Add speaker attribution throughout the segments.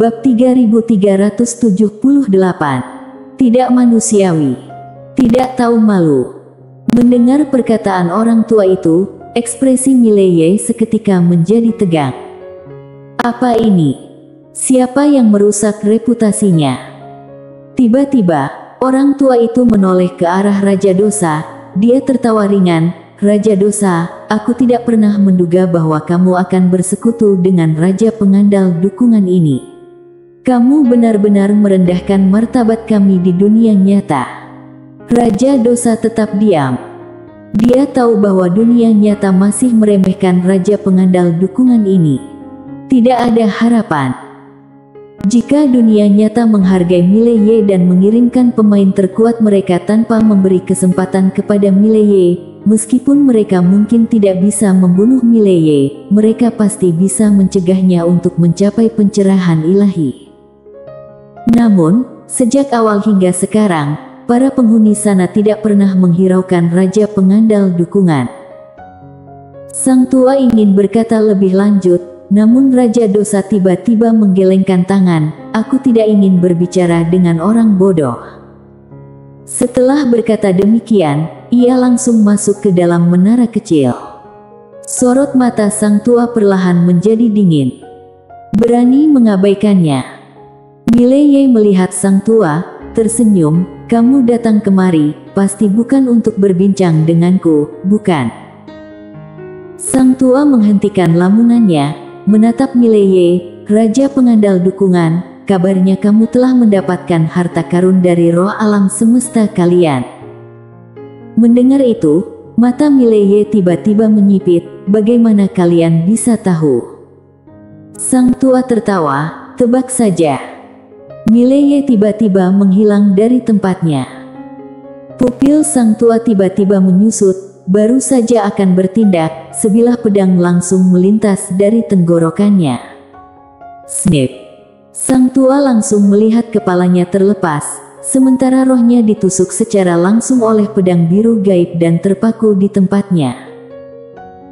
Speaker 1: Bab 3378. Tidak manusiawi. Tidak tahu malu. Mendengar perkataan orang tua itu, ekspresi Mileye seketika menjadi tegang. Apa ini? Siapa yang merusak reputasinya? Tiba-tiba, orang tua itu menoleh ke arah Raja Dosa. Dia tertawa ringan. Raja Dosa, aku tidak pernah menduga bahwa kamu akan bersekutu dengan Raja Pengandal Dukungan ini. Kamu benar-benar merendahkan martabat kami di dunia nyata. Raja Dosa tetap diam. Dia tahu bahwa dunia nyata masih meremehkan Raja Pengandal Dukungan ini. Tidak ada harapan. Jika dunia nyata menghargai Mileye dan mengirimkan pemain terkuat mereka tanpa memberi kesempatan kepada Mileye, meskipun mereka mungkin tidak bisa membunuh Mileye, mereka pasti bisa mencegahnya untuk mencapai pencerahan ilahi. Namun, sejak awal hingga sekarang, para penghuni sana tidak pernah menghiraukan Raja Pengandal Dukungan. Sang tua ingin berkata lebih lanjut, namun Raja Dosa tiba-tiba menggelengkan tangan. Aku tidak ingin berbicara dengan orang bodoh. Setelah berkata demikian, ia langsung masuk ke dalam menara kecil. Sorot mata sang tua perlahan menjadi dingin. Berani mengabaikannya. Mileye melihat sang tua, tersenyum. Kamu datang kemari, pasti bukan untuk berbincang denganku, bukan? Sang tua menghentikan lamunannya, menatap Mileye. Raja Pengandal Dukungan, kabarnya kamu telah mendapatkan harta karun dari roh alam semesta kalian. Mendengar itu, mata Mileye tiba-tiba menyipit. Bagaimana kalian bisa tahu? Sang tua tertawa, tebak saja. Mileye tiba-tiba menghilang dari tempatnya. Pupil sang tua tiba-tiba menyusut. Baru saja akan bertindak, sebilah pedang langsung melintas dari tenggorokannya. Snip! Sang tua langsung melihat kepalanya terlepas, sementara rohnya ditusuk secara langsung oleh pedang biru gaib dan terpaku di tempatnya.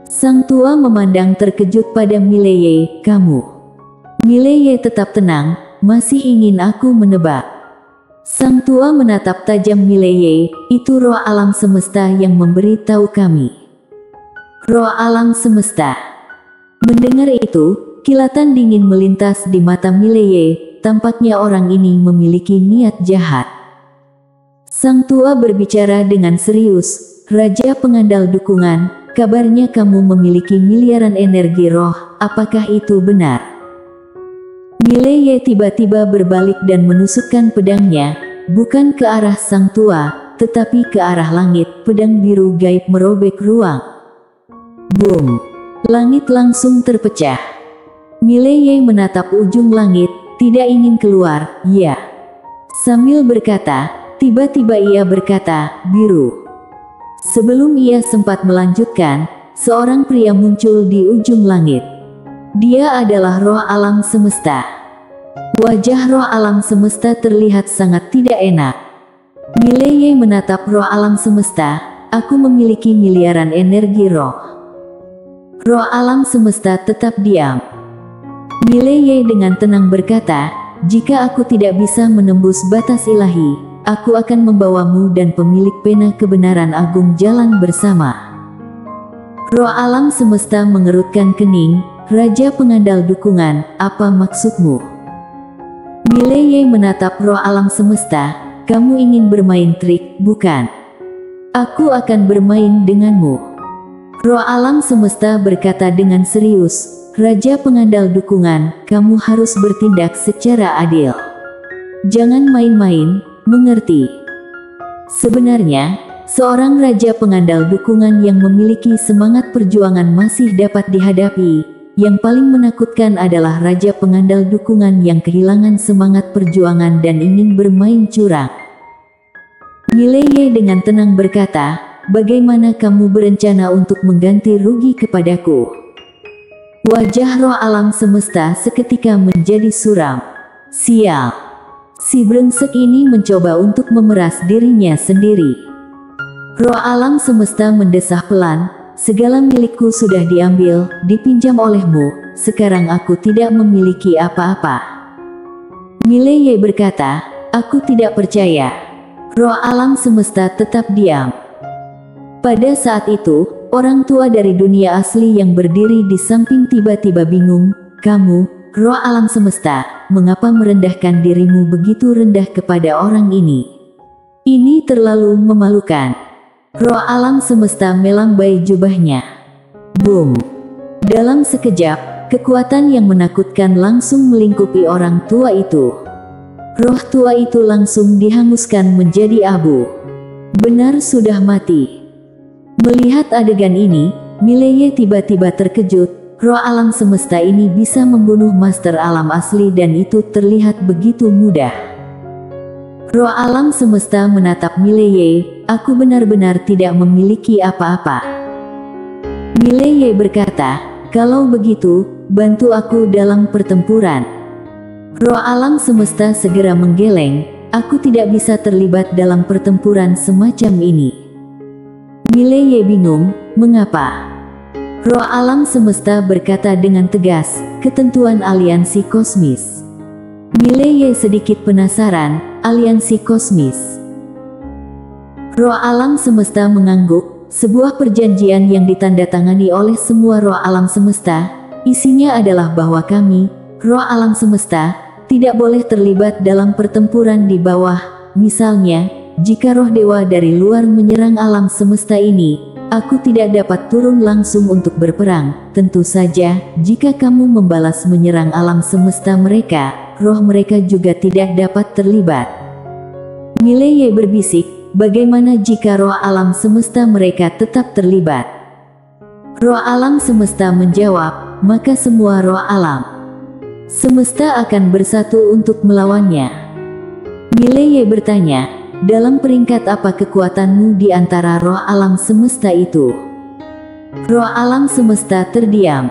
Speaker 1: Sang tua memandang terkejut pada Mileye. Kamu? Mileye tetap tenang, masih ingin aku menebak. Sang tua menatap tajam Mileye. Itu roh alam semesta yang memberi tahu kami. Roh alam semesta. Mendengar itu, kilatan dingin melintas di mata Mileye. Tampaknya orang ini memiliki niat jahat. Sang tua berbicara dengan serius. Raja Pengandal Dukungan, kabarnya kamu memiliki miliaran energi roh. Apakah itu benar? Mileye tiba-tiba berbalik dan menusukkan pedangnya, bukan ke arah sang tua, tetapi ke arah langit. Pedang biru gaib merobek ruang. Boom! Langit langsung terpecah. Mileye menatap ujung langit, tidak ingin keluar. Ya. Sambil berkata, tiba-tiba ia berkata, biru. Sebelum ia sempat melanjutkan, seorang pria muncul di ujung langit. Dia adalah roh alam semesta. Wajah roh alam semesta terlihat sangat tidak enak. Mileye menatap roh alam semesta. Aku memiliki miliaran energi roh. Roh alam semesta tetap diam. Mileye dengan tenang berkata, jika aku tidak bisa menembus batas ilahi, aku akan membawamu dan pemilik pena kebenaran agung jalan bersama. Roh alam semesta mengerutkan kening. Raja Pengandal Dukungan, apa maksudmu? Mileye menatap roh alam semesta. Kamu ingin bermain trik, bukan? Aku akan bermain denganmu. Roh alam semesta berkata dengan serius. Raja Pengandal Dukungan, kamu harus bertindak secara adil. Jangan main-main, mengerti? Sebenarnya, seorang Raja Pengandal Dukungan yang memiliki semangat perjuangan masih dapat dihadapi. Yang paling menakutkan adalah Raja Pengandal Dukungan yang kehilangan semangat perjuangan dan ingin bermain curang. Mileye dengan tenang berkata, bagaimana kamu berencana untuk mengganti rugi kepadaku? Wajah roh alam semesta seketika menjadi suram. Sial! Si brengsek ini mencoba untuk memeras dirinya sendiri. Roh alam semesta mendesah pelan. Segala milikku sudah diambil, dipinjam olehmu, sekarang aku tidak memiliki apa-apa. Mileye berkata, aku tidak percaya. Roh alam semesta tetap diam. Pada saat itu, orang tua dari dunia asli yang berdiri di samping tiba-tiba bingung. Kamu, roh alam semesta, mengapa merendahkan dirimu begitu rendah kepada orang ini? Ini terlalu memalukan. Roh alam semesta melambai jubahnya. Boom! Dalam sekejap, kekuatan yang menakutkan langsung melingkupi orang tua itu. Roh tua itu langsung dihanguskan menjadi abu. Benar sudah mati. Melihat adegan ini, Mileye tiba-tiba terkejut. Roh alam semesta ini bisa membunuh master alam asli dan itu terlihat begitu mudah. Roh alam semesta menatap Mileye, aku benar-benar tidak memiliki apa-apa. Mileye berkata, kalau begitu, bantu aku dalam pertempuran. Roh alam semesta segera menggeleng, aku tidak bisa terlibat dalam pertempuran semacam ini. Mileye bingung, mengapa? Roh alam semesta berkata dengan tegas, ketentuan aliansi kosmis. Mileye sedikit penasaran, aliansi kosmis. Roh alam semesta mengangguk, sebuah perjanjian yang ditandatangani oleh semua roh alam semesta, isinya adalah bahwa kami, roh alam semesta, tidak boleh terlibat dalam pertempuran di bawah. Misalnya, jika roh dewa dari luar menyerang alam semesta ini, aku tidak dapat turun langsung untuk berperang. Tentu saja, jika kamu membalas menyerang alam semesta mereka, roh mereka juga tidak dapat terlibat. Mileye berbisik, bagaimana jika roh alam semesta mereka tetap terlibat? Roh alam semesta menjawab, maka semua roh alam semesta akan bersatu untuk melawannya. Mileye bertanya, dalam peringkat apa kekuatanmu di antara roh alam semesta itu? Roh alam semesta terdiam.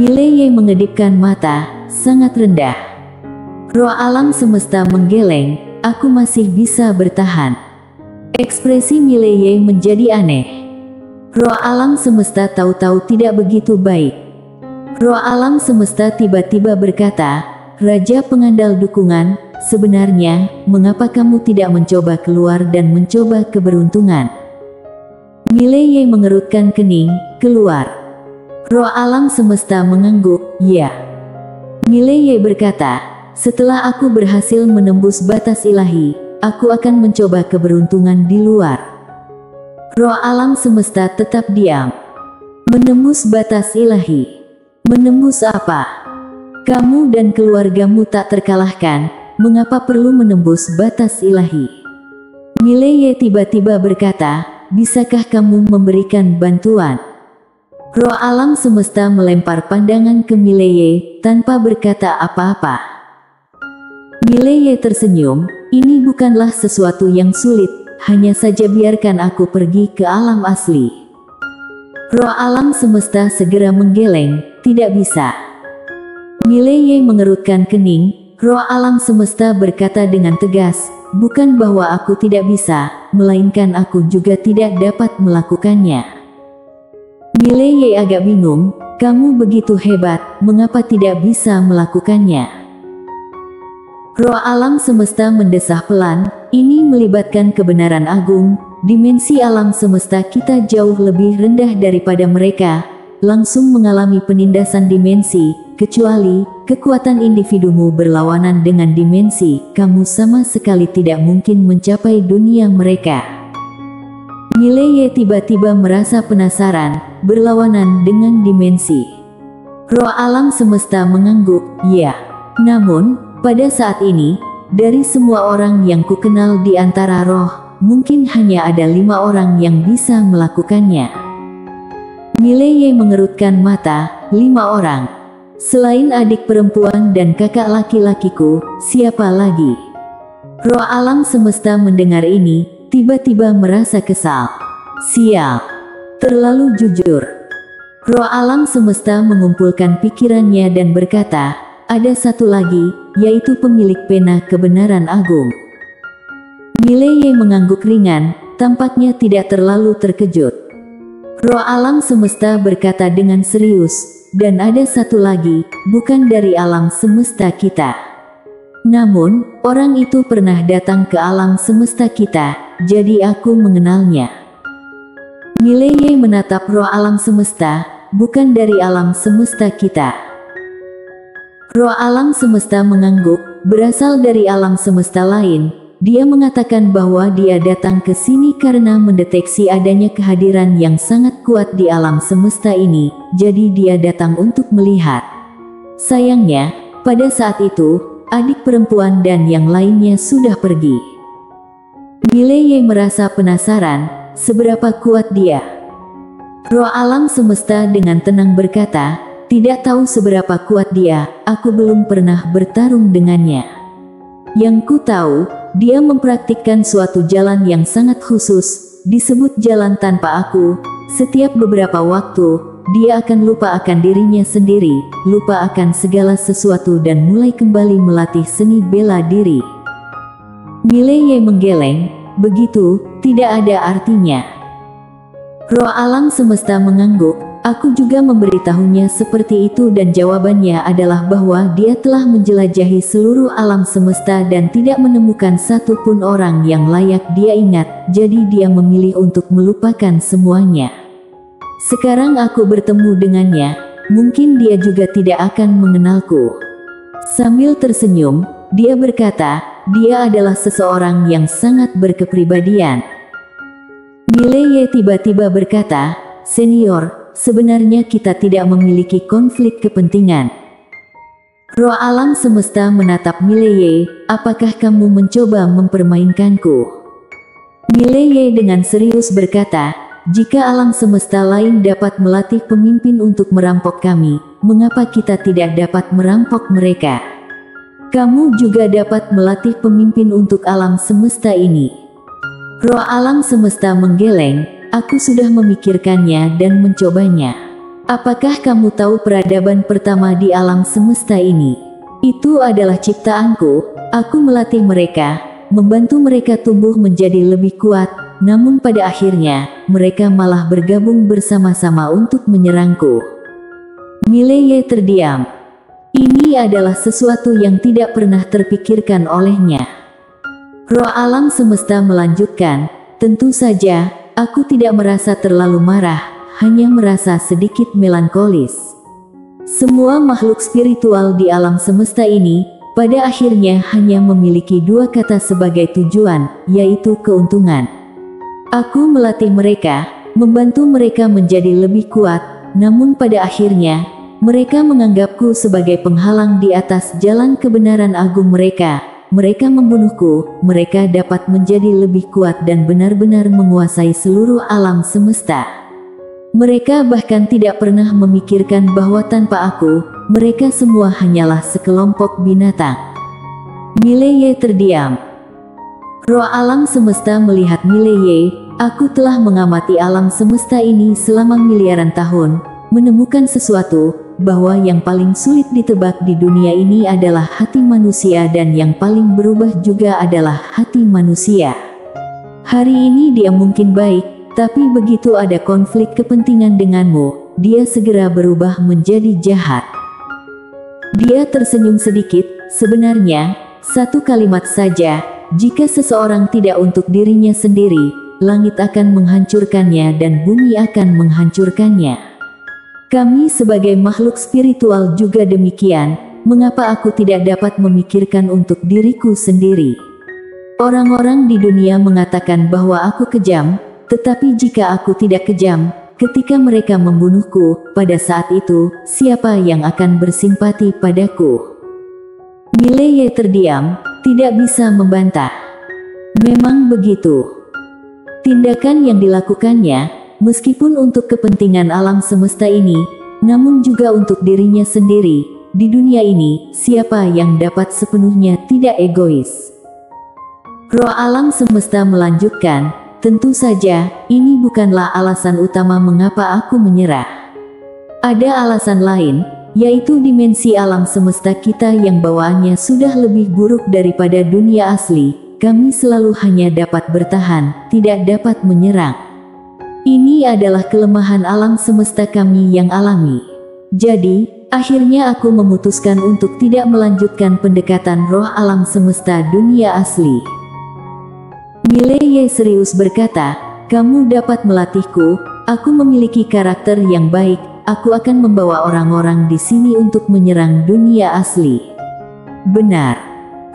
Speaker 1: Mileye mengedipkan mata, sangat rendah. Roh alam semesta menggeleng, aku masih bisa bertahan. Ekspresi Mileye menjadi aneh. Roh alam semesta tahu-tahu tidak begitu baik. Roh alam semesta tiba-tiba berkata, Raja pengandal dukungan, sebenarnya, mengapa kamu tidak mencoba keluar dan mencoba keberuntungan? Mileye mengerutkan kening, keluar. Roh alam semesta mengangguk, ya. Mileye berkata, setelah aku berhasil menembus batas ilahi, aku akan mencoba keberuntungan di luar. Roh alam semesta tetap diam. Menembus batas ilahi. Menembus apa? Kamu dan keluargamu tak terkalahkan, mengapa perlu menembus batas ilahi? Mileye tiba-tiba berkata, bisakah kamu memberikan bantuan? Roh alam semesta melempar pandangan ke Mileye, tanpa berkata apa-apa. Mileye tersenyum, ini bukanlah sesuatu yang sulit, hanya saja biarkan aku pergi ke alam asli. Roh alam semesta segera menggeleng, tidak bisa. Mileye mengerutkan kening, roh alam semesta berkata dengan tegas, bukan bahwa aku tidak bisa, melainkan aku juga tidak dapat melakukannya. Mileye agak bingung, kamu begitu hebat, mengapa tidak bisa melakukannya? Roh alam semesta mendesah pelan, ini melibatkan kebenaran agung, dimensi alam semesta kita jauh lebih rendah daripada mereka, langsung mengalami penindasan dimensi, kecuali kekuatan individumu berlawanan dengan dimensi, kamu sama sekali tidak mungkin mencapai dunia mereka. Mileye tiba-tiba merasa penasaran, berlawanan dengan dimensi. Roh alam semesta mengangguk, ya. Namun, pada saat ini, dari semua orang yang kukenal di antara roh, mungkin hanya ada 5 orang yang bisa melakukannya. Mileye mengerutkan mata, 5 orang. Selain adik perempuan dan kakak laki-lakiku, siapa lagi? Roh alam semesta mendengar ini, tiba-tiba merasa kesal. Sial. Terlalu jujur. Roh alam semesta mengumpulkan pikirannya dan berkata, ada satu lagi, yaitu pemilik pena kebenaran agung. Mileye mengangguk ringan, tampaknya tidak terlalu terkejut. Roh alam semesta berkata dengan serius, dan ada satu lagi, bukan dari alam semesta kita. Namun, orang itu pernah datang ke alam semesta kita, jadi aku mengenalnya. Mileye menatap roh alam semesta, bukan dari alam semesta kita. Roh alam semesta mengangguk, berasal dari alam semesta lain. Dia mengatakan bahwa dia datang ke sini karena mendeteksi adanya kehadiran yang sangat kuat di alam semesta ini, jadi dia datang untuk melihat. Sayangnya, pada saat itu, adik perempuan dan yang lainnya sudah pergi. Mileye merasa penasaran, seberapa kuat dia. Roh alam semesta dengan tenang berkata, tidak tahu seberapa kuat dia, aku belum pernah bertarung dengannya. Yang ku tahu, dia mempraktikkan suatu jalan yang sangat khusus, disebut jalan tanpa aku. Setiap beberapa waktu, dia akan lupa akan dirinya sendiri, lupa akan segala sesuatu dan mulai kembali melatih seni bela diri. Mileye menggeleng, begitu, tidak ada artinya. Roh alam semesta mengangguk, aku juga memberitahunya seperti itu dan jawabannya adalah bahwa dia telah menjelajahi seluruh alam semesta dan tidak menemukan satupun orang yang layak dia ingat, jadi dia memilih untuk melupakan semuanya. Sekarang aku bertemu dengannya, mungkin dia juga tidak akan mengenalku. Sambil tersenyum, dia berkata, dia adalah seseorang yang sangat berkepribadian. Mileye tiba-tiba berkata, senior, sebenarnya kita tidak memiliki konflik kepentingan. Roh alam semesta menatap Mileye, apakah kamu mencoba mempermainkanku? Mileye dengan serius berkata, jika alam semesta lain dapat melatih pemimpin untuk merampok kami, mengapa kita tidak dapat merampok mereka? Kamu juga dapat melatih pemimpin untuk alam semesta ini. Roh alam semesta menggeleng, aku sudah memikirkannya dan mencobanya. Apakah kamu tahu peradaban pertama di alam semesta ini? Itu adalah ciptaanku, aku melatih mereka, membantu mereka tumbuh menjadi lebih kuat, namun pada akhirnya, mereka malah bergabung bersama-sama untuk menyerangku. Mileye terdiam. Ini adalah sesuatu yang tidak pernah terpikirkan olehnya. Roh alam semesta melanjutkan, tentu saja, aku tidak merasa terlalu marah, hanya merasa sedikit melankolis. Semua makhluk spiritual di alam semesta ini, pada akhirnya hanya memiliki dua kata sebagai tujuan, yaitu keuntungan. Aku melatih mereka, membantu mereka menjadi lebih kuat, namun pada akhirnya, mereka menganggapku sebagai penghalang di atas jalan kebenaran agung mereka. Mereka membunuhku, mereka dapat menjadi lebih kuat dan benar-benar menguasai seluruh alam semesta. Mereka bahkan tidak pernah memikirkan bahwa tanpa aku, mereka semua hanyalah sekelompok binatang. Mileye terdiam. Roh alam semesta melihat Mileye, aku telah mengamati alam semesta ini selama miliaran tahun, menemukan sesuatu, bahwa yang paling sulit ditebak di dunia ini adalah hati manusia dan yang paling berubah juga adalah hati manusia. Hari ini dia mungkin baik, tapi begitu ada konflik kepentingan denganmu, dia segera berubah menjadi jahat. Dia tersenyum sedikit, sebenarnya, satu kalimat saja, jika seseorang tidak untuk dirinya sendiri, langit akan menghancurkannya dan bumi akan menghancurkannya. Kami sebagai makhluk spiritual juga demikian, mengapa aku tidak dapat memikirkan untuk diriku sendiri? Orang-orang di dunia mengatakan bahwa aku kejam, tetapi jika aku tidak kejam, ketika mereka membunuhku, pada saat itu, siapa yang akan bersimpati padaku? Mileye terdiam, tidak bisa membantah. Memang begitu. Tindakan yang dilakukannya, meskipun untuk kepentingan alam semesta ini, namun juga untuk dirinya sendiri, di dunia ini, siapa yang dapat sepenuhnya tidak egois? Roh alam semesta melanjutkan, tentu saja, ini bukanlah alasan utama mengapa aku menyerah. Ada alasan lain, yaitu dimensi alam semesta kita yang bawaannya sudah lebih buruk daripada dunia asli. Kami selalu hanya dapat bertahan, tidak dapat menyerang. Ini adalah kelemahan alam semesta kami yang alami. Jadi, akhirnya aku memutuskan untuk tidak melanjutkan pendekatan roh alam semesta dunia asli. Mileye serius berkata, kamu dapat melatihku, aku memiliki karakter yang baik, aku akan membawa orang-orang di sini untuk menyerang dunia asli. Benar.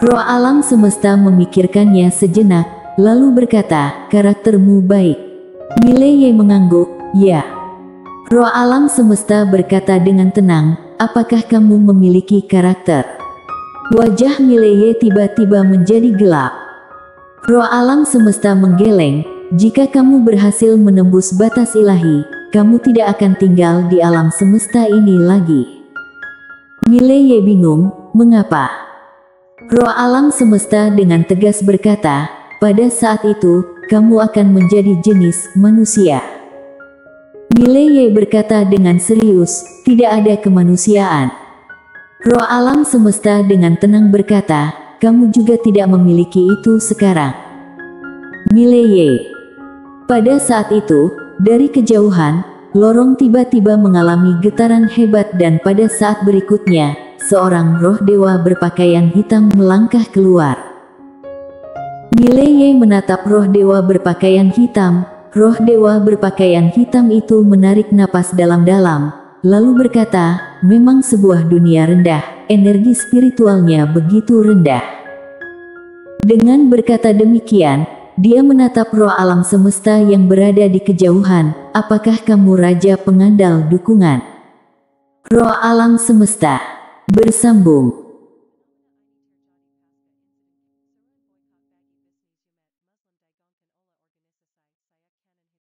Speaker 1: Roh alam semesta memikirkannya sejenak, lalu berkata, karaktermu baik. Mileye mengangguk, ya. Roh alam semesta berkata dengan tenang, apakah kamu memiliki karakter? Wajah Mileye tiba-tiba menjadi gelap. Roh alam semesta menggeleng, jika kamu berhasil menembus batas ilahi, kamu tidak akan tinggal di alam semesta ini lagi. Mileye bingung, mengapa? Roh alam semesta dengan tegas berkata, pada saat itu, kamu akan menjadi jenis manusia. Mileye berkata dengan serius, tidak ada kemanusiaan. Roh alam semesta dengan tenang berkata, kamu juga tidak memiliki itu sekarang. Mileye. Pada saat itu, dari kejauhan, lorong tiba-tiba mengalami getaran hebat dan pada saat berikutnya, seorang roh dewa berpakaian hitam melangkah keluar. Mileye menatap roh dewa berpakaian hitam. Roh dewa berpakaian hitam itu menarik napas dalam-dalam, lalu berkata, memang sebuah dunia rendah, energi spiritualnya begitu rendah. Dengan berkata demikian, dia menatap roh alam semesta yang berada di kejauhan, apakah kamu raja pengandal dukungan? Roh alam semesta bersambung.